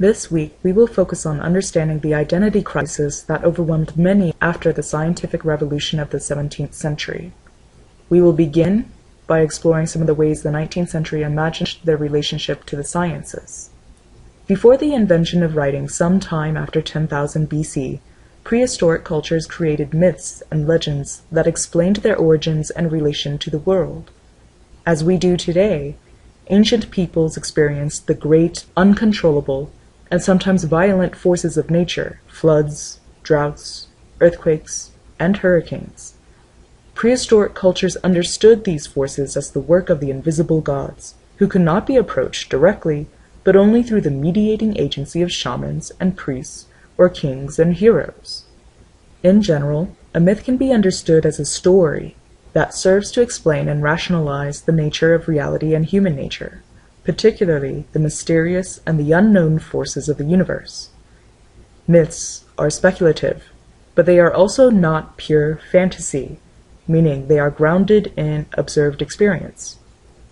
This week, we will focus on understanding the identity crisis that overwhelmed many after the scientific revolution of the 17th century. We will begin by exploring some of the ways the 19th century imagined their relationship to the sciences. Before the invention of writing some time after 10,000 BC, prehistoric cultures created myths and legends that explained their origins and relation to the world. As we do today, ancient peoples experienced the great, uncontrollable, and sometimes violent forces of nature, floods, droughts, earthquakes, and hurricanes. Prehistoric cultures understood these forces as the work of the invisible gods, who could not be approached directly, but only through the mediating agency of shamans and priests, or kings and heroes. In general, a myth can be understood as a story that serves to explain and rationalize the nature of reality and human nature, particularly the mysterious and the unknown forces of the universe. Myths are speculative, but they are also not pure fantasy, meaning they are grounded in observed experience.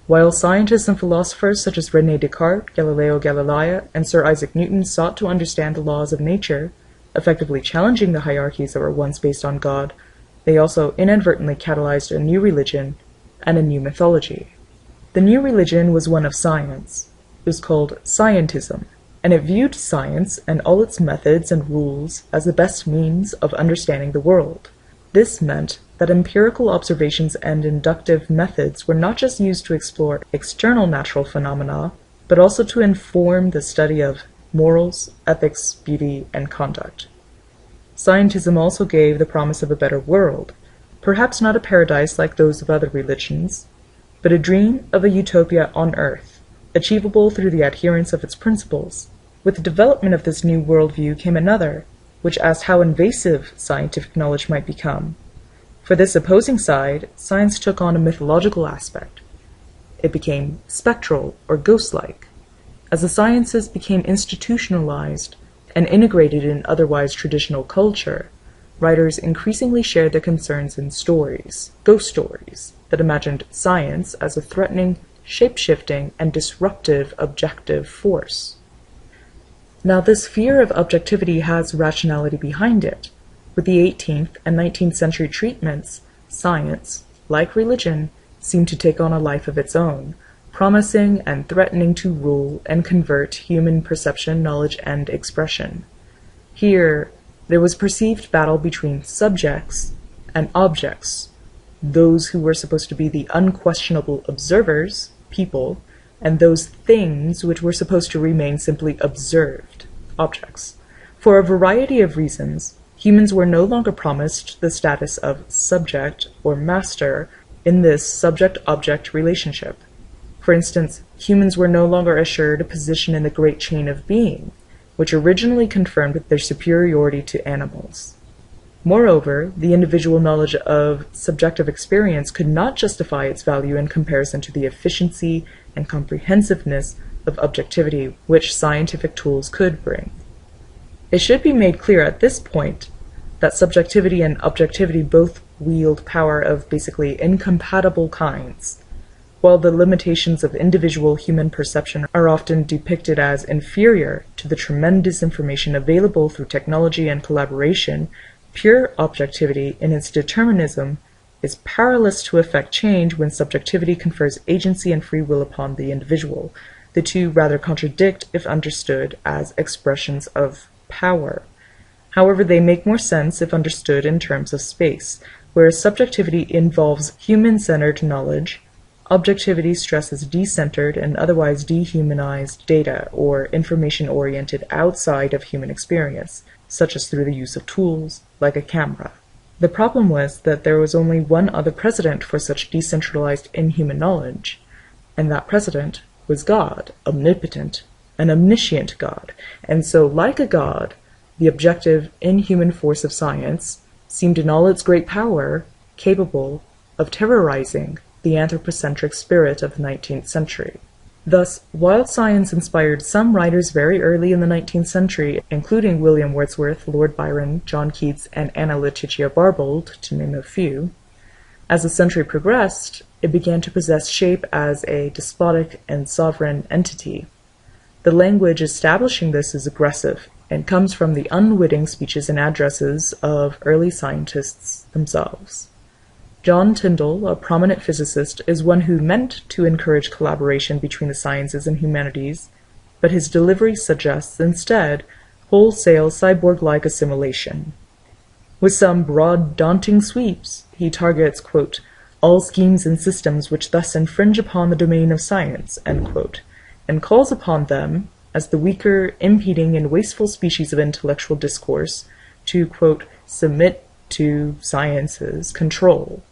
While scientists and philosophers such as René Descartes, Galileo Galilei, and Sir Isaac Newton sought to understand the laws of nature, effectively challenging the hierarchies that were once based on God, they also inadvertently catalyzed a new religion and a new mythology. The new religion was one of science. It was called Scientism, and it viewed science and all its methods and rules as the best means of understanding the world. This meant that empirical observations and inductive methods were not just used to explore external natural phenomena, but also to inform the study of morals, ethics, beauty, and conduct. Scientism also gave the promise of a better world, perhaps not a paradise like those of other religions, but a dream of a utopia on earth, achievable through the adherence of its principles. With the development of this new worldview came another, which asked how invasive scientific knowledge might become. For this opposing side, science took on a mythological aspect. It became spectral or ghost-like. As the sciences became institutionalized and integrated in otherwise traditional culture, writers increasingly shared their concerns in stories, ghost stories, that imagined science as a threatening, shape-shifting, and disruptive objective force. Now, this fear of objectivity has rationality behind it. With the 18th and 19th century treatments, science, like religion, seemed to take on a life of its own, promising and threatening to rule and convert human perception, knowledge, and expression. Here, there was perceived battle between subjects and objects, those who were supposed to be the unquestionable observers, people, and those things which were supposed to remain simply observed, objects. For a variety of reasons, humans were no longer promised the status of subject or master in this subject-object relationship. For instance, humans were no longer assured a position in the great chain of being, which originally confirmed their superiority to animals. Moreover, the individual knowledge of subjective experience could not justify its value in comparison to the efficiency and comprehensiveness of objectivity which scientific tools could bring. It should be made clear at this point that subjectivity and objectivity both wield power of basically incompatible kinds. While the limitations of individual human perception are often depicted as inferior to the tremendous information available through technology and collaboration, pure objectivity in its determinism is powerless to effect change when subjectivity confers agency and free will upon the individual. The two rather contradict if understood as expressions of power. However, they make more sense if understood in terms of space, whereas subjectivity involves human-centered knowledge, objectivity stresses decentered and otherwise dehumanized data or information oriented outside of human experience, such as through the use of tools, like a camera. The problem was that there was only one other precedent for such decentralized inhuman knowledge, and that precedent was God, omnipotent, an omniscient God, and so, like a god, the objective, inhuman force of science seemed in all its great power capable of terrorizing the anthropocentric spirit of the 19th century. Thus, while science inspired some writers very early in the 19th century, including William Wordsworth, Lord Byron, John Keats, and Anna Laetitia Barbauld, to name a few, as the century progressed, it began to possess shape as a despotic and sovereign entity. The language establishing this is aggressive and comes from the unwitting speeches and addresses of early scientists themselves. John Tyndall, a prominent physicist, is one who meant to encourage collaboration between the sciences and humanities, but his delivery suggests instead wholesale cyborg-like assimilation. With some broad, daunting sweeps, he targets, quote, all schemes and systems which thus infringe upon the domain of science, end quote, and calls upon them, as the weaker, impeding, and wasteful species of intellectual discourse, to, quote, submit to science's control.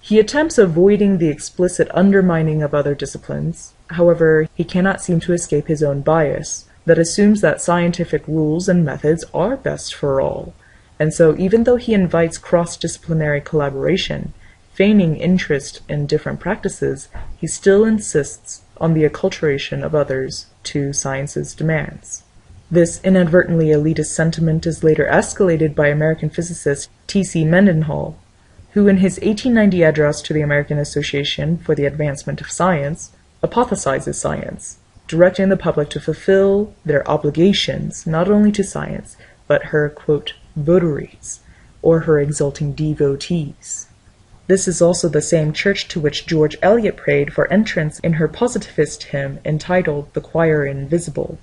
He attempts avoiding the explicit undermining of other disciplines. However, he cannot seem to escape his own bias, that assumes that scientific rules and methods are best for all, and so even though he invites cross-disciplinary collaboration, feigning interest in different practices, he still insists on the acculturation of others to science's demands. This inadvertently elitist sentiment is later escalated by American physicist T.C. Mendenhall, who in his 1890 address to the American Association for the Advancement of Science apothecizes science, directing the public to fulfill their obligations not only to science, but her, quote, votaries, or her exulting devotees. This is also the same church to which George Eliot prayed for entrance in her positivist hymn entitled The Choir Invisible.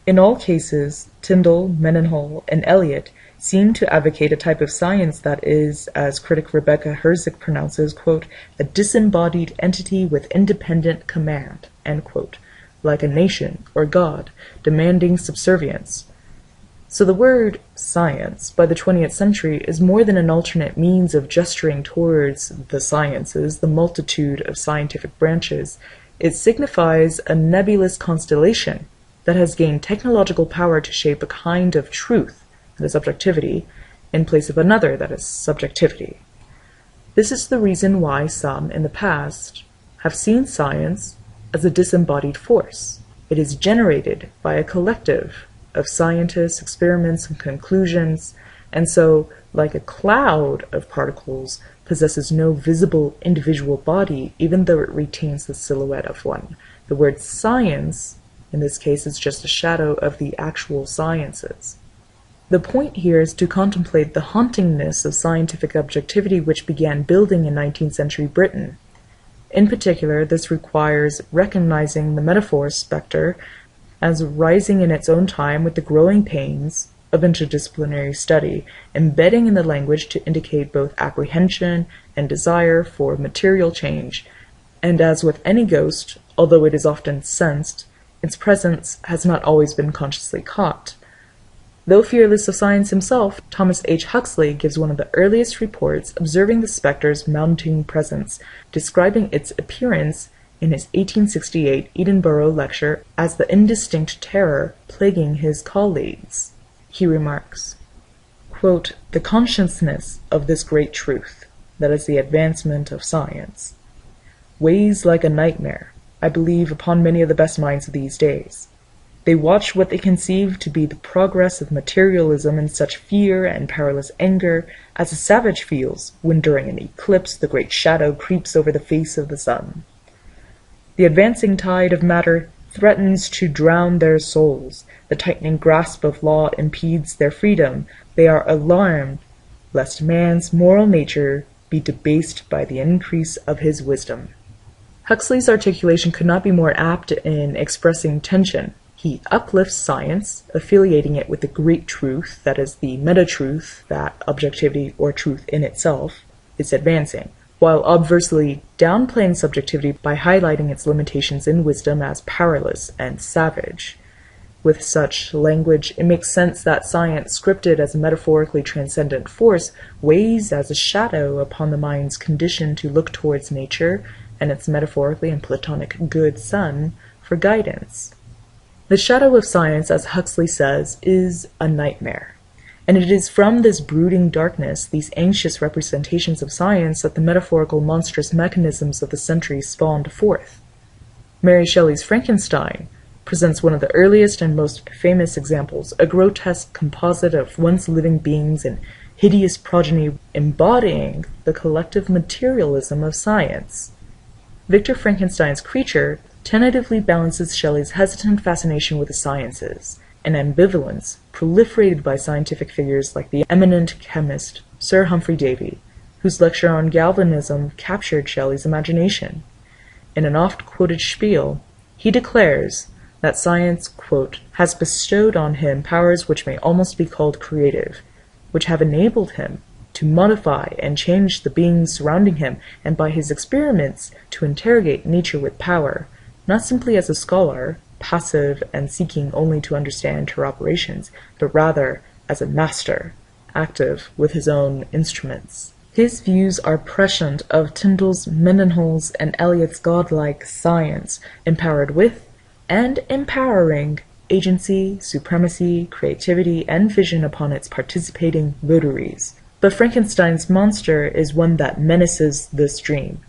In all cases, Tyndall, Mendenhall, and Eliot seem to advocate a type of science that is, as critic Rebecca Herzig pronounces, quote, a disembodied entity with independent command, end quote, like a nation or God, demanding subservience. So the word science by the 20th century is more than an alternate means of gesturing towards the sciences, the multitude of scientific branches. It signifies a nebulous constellation that has gained technological power to shape a kind of truth, that is objectivity, in place of another, that is subjectivity. This is the reason why some in the past have seen science as a disembodied force. It is generated by a collective of scientists, experiments, and conclusions, and so, like a cloud of particles, possesses no visible individual body, even though it retains the silhouette of one. The word science, in this case, is just a shadow of the actual sciences. The point here is to contemplate the hauntingness of scientific objectivity which began building in 19th century Britain. In particular, this requires recognizing the metaphor specter as rising in its own time with the growing pains of interdisciplinary study, embedding in the language to indicate both apprehension and desire for material change, and as with any ghost, although it is often sensed, its presence has not always been consciously caught. Though fearless of science himself, Thomas H. Huxley gives one of the earliest reports observing the spectre's mounting presence, describing its appearance in his 1868 Edinburgh lecture as the indistinct terror plaguing his colleagues. He remarks, quote, the consciousness of this great truth, that is the advancement of science, weighs like a nightmare, I believe, upon many of the best minds of these days. They watch what they conceive to be the progress of materialism in such fear and powerless anger as a savage feels when during an eclipse the great shadow creeps over the face of the sun. The advancing tide of matter threatens to drown their souls. The tightening grasp of law impedes their freedom. They are alarmed lest man's moral nature be debased by the increase of his wisdom. Huxley's articulation could not be more apt in expressing tension. He uplifts science, affiliating it with the great truth, that is the meta-truth, that objectivity or truth in itself is advancing, while obversely downplaying subjectivity by highlighting its limitations in wisdom as powerless and savage. With such language, it makes sense that science, scripted as a metaphorically transcendent force, weighs as a shadow upon the mind's condition to look towards nature and its metaphorically and platonic good sun for guidance. The shadow of science, as Huxley says, is a nightmare. And it is from this brooding darkness, these anxious representations of science, that the metaphorical monstrous mechanisms of the century spawned forth. Mary Shelley's Frankenstein presents one of the earliest and most famous examples, a grotesque composite of once living beings and hideous progeny embodying the collective materialism of science. Victor Frankenstein's creature, tentatively balances Shelley's hesitant fascination with the sciences, an ambivalence proliferated by scientific figures like the eminent chemist Sir Humphrey Davy, whose lecture on galvanism captured Shelley's imagination. In an oft-quoted spiel, he declares that science, quote, has bestowed on him powers which may almost be called creative, which have enabled him to modify and change the beings surrounding him, and by his experiments to interrogate nature with power, not simply as a scholar, passive and seeking only to understand her operations, but rather as a master, active with his own instruments. His views are prescient of Tyndall's, Mendenhall's, and Eliot's godlike science, empowered with, and empowering, agency, supremacy, creativity, and vision upon its participating votaries. But Frankenstein's monster is one that menaces this dream.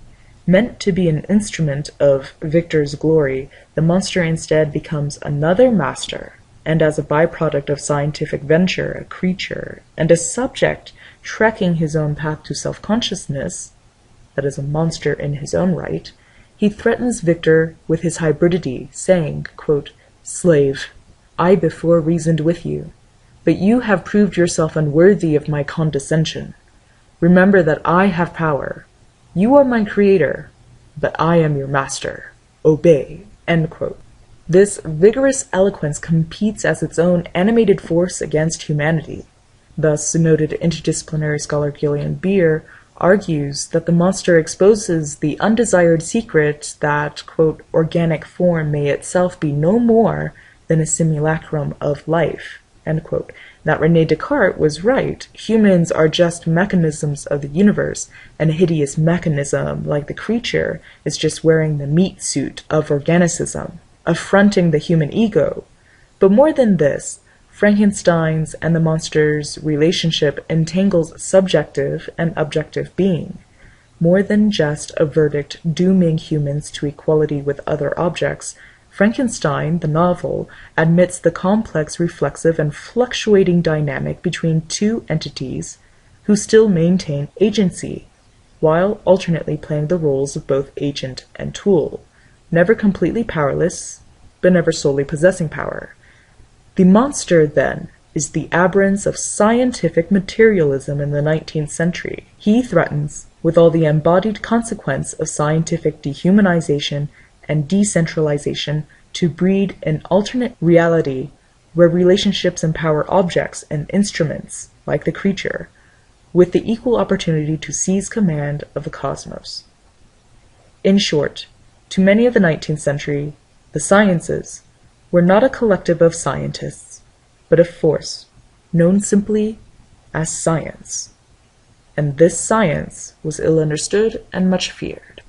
Meant to be an instrument of Victor's glory, the monster instead becomes another master, and as a byproduct of scientific venture, a creature, and a subject trekking his own path to self-consciousness, that is a monster in his own right, he threatens Victor with his hybridity, saying, quote, "Slave, I before reasoned with you, but you have proved yourself unworthy of my condescension. Remember that I have power. You are my creator, but I am your master. Obey." End quote. This vigorous eloquence competes as its own animated force against humanity. Thus, noted interdisciplinary scholar Gillian Beer argues that the monster exposes the undesired secret that, quote, organic form may itself be no more than a simulacrum of life, end quote. That René Descartes was right. Humans are just mechanisms of the universe, and a hideous mechanism like the creature is just wearing the meat suit of organicism, affronting the human ego. But more than this, Frankenstein's and the monster's relationship entangles subjective and objective being, more than just a verdict dooming humans to equality with other objects. Frankenstein, the novel, admits the complex, reflexive, and fluctuating dynamic between two entities who still maintain agency, while alternately playing the roles of both agent and tool, never completely powerless, but never solely possessing power. The monster, then, is the aberrance of scientific materialism in the 19th century. He threatens, with all the embodied consequence of scientific dehumanization and decentralization, to breed an alternate reality where relationships empower objects and instruments, like the creature, with the equal opportunity to seize command of the cosmos. In short, to many of the 19th century, the sciences were not a collective of scientists, but a force known simply as science. And this science was ill understood and much feared.